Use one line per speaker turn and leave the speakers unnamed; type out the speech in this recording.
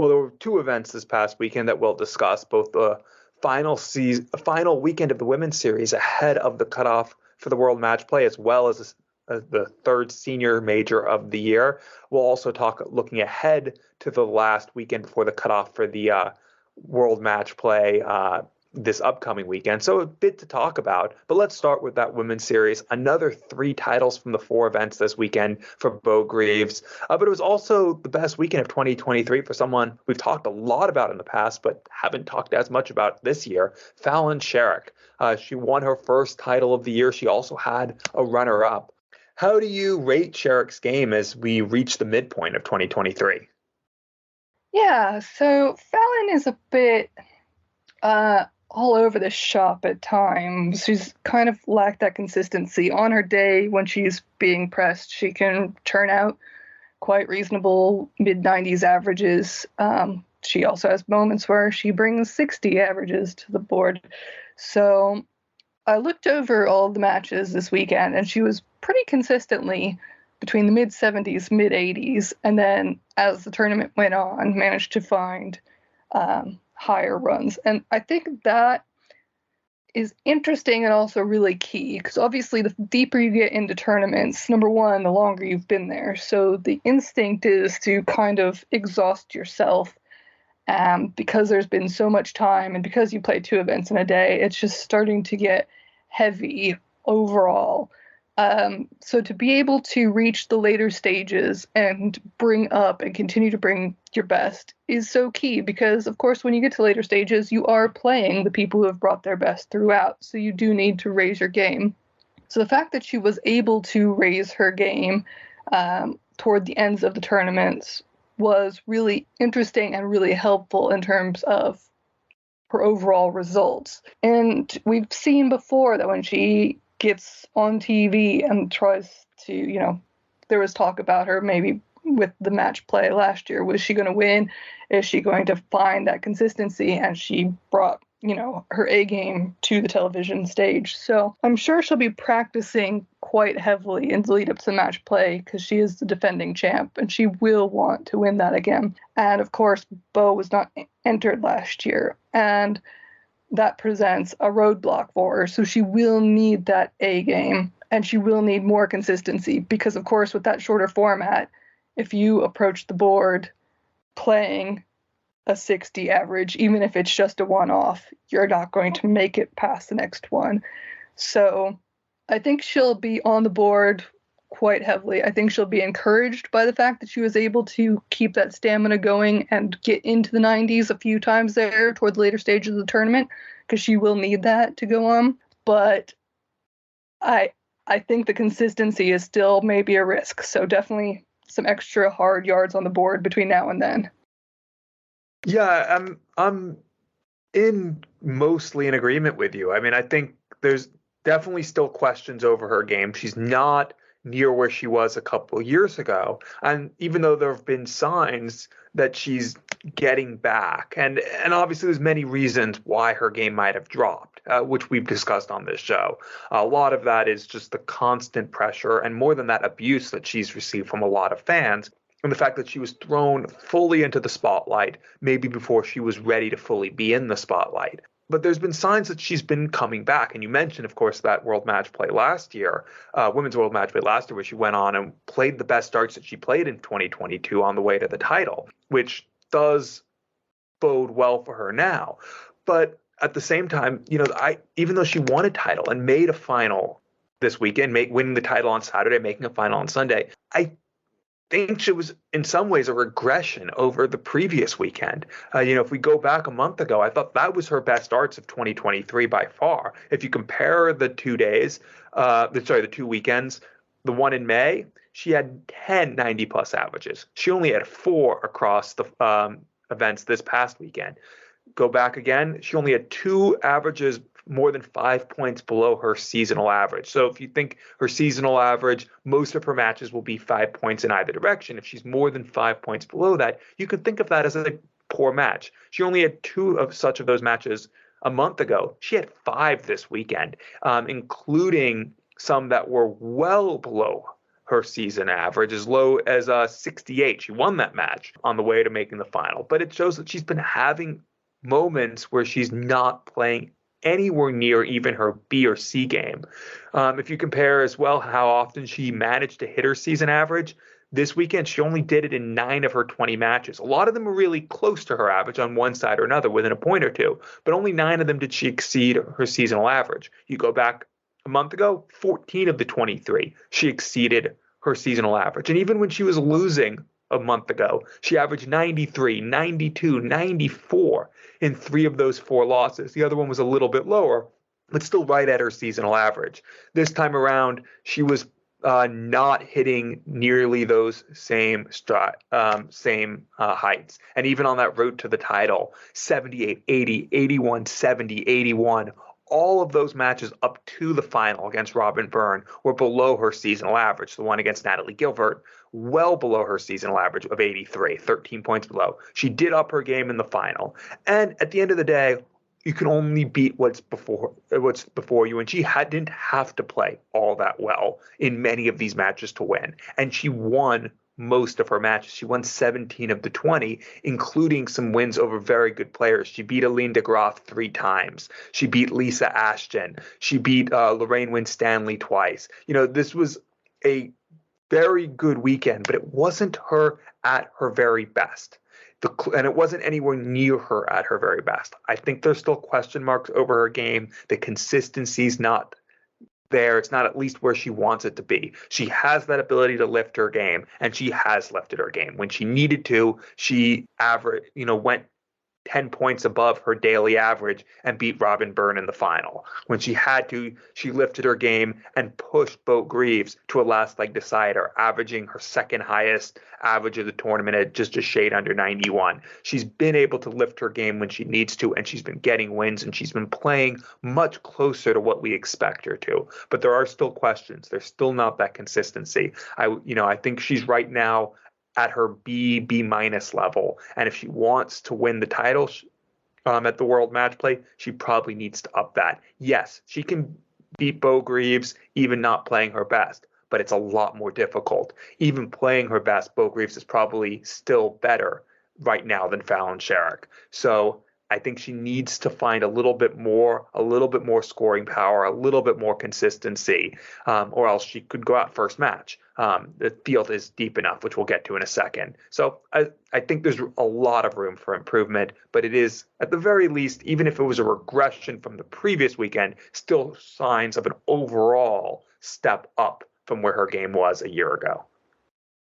Well, there were two events this past weekend that we'll discuss, both the final weekend of the women's series ahead of the cutoff for the World Match Play, as well as the third senior major of the year. We'll also talk looking ahead to the last weekend before the cutoff for the World Match Play this upcoming weekend. So a bit to talk about, but let's start with that women's series. Another 3 titles from the 4 events this weekend for Bo Greaves. But it was also the best weekend of 2023 for someone we've talked a lot about in the past, but haven't talked as much about this year, Fallon Sherrock. She won her first title of the year. She also had a runner-up. How do you rate Sherrock's game as we reach the midpoint of 2023?
Yeah, so Fallon is a bit all over the shop at times. She's kind of lacked that consistency. On her day when she's being pressed, she can turn out quite reasonable mid-90s averages. She also has moments where she brings 60 averages to the board. So I looked over all the matches this weekend, and she was pretty consistently between the mid-70s, mid-80s, and then as the tournament went on, managed to find higher runs. And I think that is interesting and also really key, because obviously the deeper you get into tournaments, number one, the longer you've been there. So the instinct is to kind of exhaust yourself because there's been so much time, and because you play 2 events in a day, it's just starting to get heavy overall. So to be able to reach the later stages and bring up and continue to bring your best is so key, because of course when you get to later stages you are playing the people who have brought their best throughout, so you do need to raise your game. So the fact that she was able to raise her game toward the ends of the tournaments was really interesting and really helpful in terms of her overall results. And we've seen before that when she gets on TV and tries to, there was talk about her maybe with the match play last year. Was she going to win? Is she going to find that consistency? And she brought, her A game to the television stage. So I'm sure she'll be practicing quite heavily in the lead up to the match play, because she is the defending champ and she will want to win that again. And of course, Bo was not entered last year, and that presents a roadblock for her. So she will need that A game, and she will need more consistency, because of course with that shorter format, if you approach the board playing a 60 average, even if it's just a one-off, you're not going to make it past the next one. So I think she'll be on the board quite heavily. I think she'll be encouraged by the fact that she was able to keep that stamina going and get into the 90s a few times there toward the later stages of the tournament, because she will need that to go on. But I think the consistency is still maybe a risk. So definitely some extra hard yards on the board between now and then.
Yeah, I'm mostly in agreement with you. I mean, I think there's definitely still questions over her game. She's not near where she was a couple of years ago. And even though there have been signs that she's getting back, and obviously there's many reasons why her game might have dropped, which we've discussed on this show. A lot of that is just the constant pressure, and more than that, abuse that she's received from a lot of fans. And the fact that she was thrown fully into the spotlight, maybe before she was ready to fully be in the spotlight. But there's been signs that she's been coming back. And you mentioned, of course, that World Match Play last year, Women's World Match Play last year, where she went on and played the best darts that she played in 2022 on the way to the title, which does bode well for her now. But at the same time, even though she won a title and made a final this weekend, winning the title on Saturday, making a final on Sunday, I think it was in some ways a regression over the previous weekend. If we go back a month ago, I thought that was her best darts of 2023 by far. If you compare the 2 days, the 2 weekends, the one in May, she had 10 90-plus averages. She only had 4 across the events this past weekend. Go back again, she only had 2 averages more than 5 points below her seasonal average. So if you think her seasonal average, most of her matches will be 5 points in either direction. If she's more than 5 points below that, you can think of that as a poor match. She only had 2 of such of those matches a month ago. She had 5 this weekend, including some that were well below her season average, as low as 68. She won that match on the way to making the final. But it shows that she's been having moments where she's not playing anywhere near even her B or C game. If you compare as well how often she managed to hit her season average, this weekend she only did it in 9 of her 20 matches. A lot of them were really close to her average on one side or another, within a point or two, but only 9 of them did she exceed her seasonal average. You go back a month ago, 14 of the 23 she exceeded her seasonal average. And even when she was losing a month ago, she averaged 93, 92, 94 in 3 of those 4 losses. The other one was a little bit lower, but still right at her seasonal average. This time around, she was not hitting nearly those same heights. And even on that road to the title, 78, 80, 81, 70, 81, all of those matches up to the final against Robin Byrne were below her seasonal average. The one against Natalie Gilbert, well below her seasonal average of 83, 13 points below. She did up her game in the final. And at the end of the day, you can only beat what's before you. And she didn't have to play all that well in many of these matches to win. And she won most of her matches. She won 17 of the 20, including some wins over very good players. She beat Aline de Graaf 3 times. She beat Lisa Ashton. She beat Lorraine Winstanley twice. This was a very good weekend, but it wasn't her at her very best. And it wasn't anywhere near her at her very best. I think there's still question marks over her game. The consistency's not there. It's not at least where she wants it to be. She has that ability to lift her game, and she has lifted her game. When she needed to, she went 10 points above her daily average and beat Robin Byrne in the final. When she had to, she lifted her game and pushed Bo Greaves to a last leg decider, averaging her second highest average of the tournament at just a shade under 91. She's been able to lift her game when she needs to, and she's been getting wins, and she's been playing much closer to what we expect her to. But there are still questions. There's still not that consistency. I think she's right now at her B minus level. And if she wants to win the title at the World Match Play, she probably needs to up that. Yes, she can beat Bo Greaves even not playing her best, but it's a lot more difficult. Even playing her best, Bo Greaves is probably still better right now than Fallon Sherrock. So I think she needs to find a little bit more scoring power, a little bit more consistency, or else she could go out first match. The field is deep enough, which we'll get to in a second. So I think there's a lot of room for improvement, but it is, at the very least, even if it was a regression from the previous weekend, still signs of an overall step up from where her game was a year ago.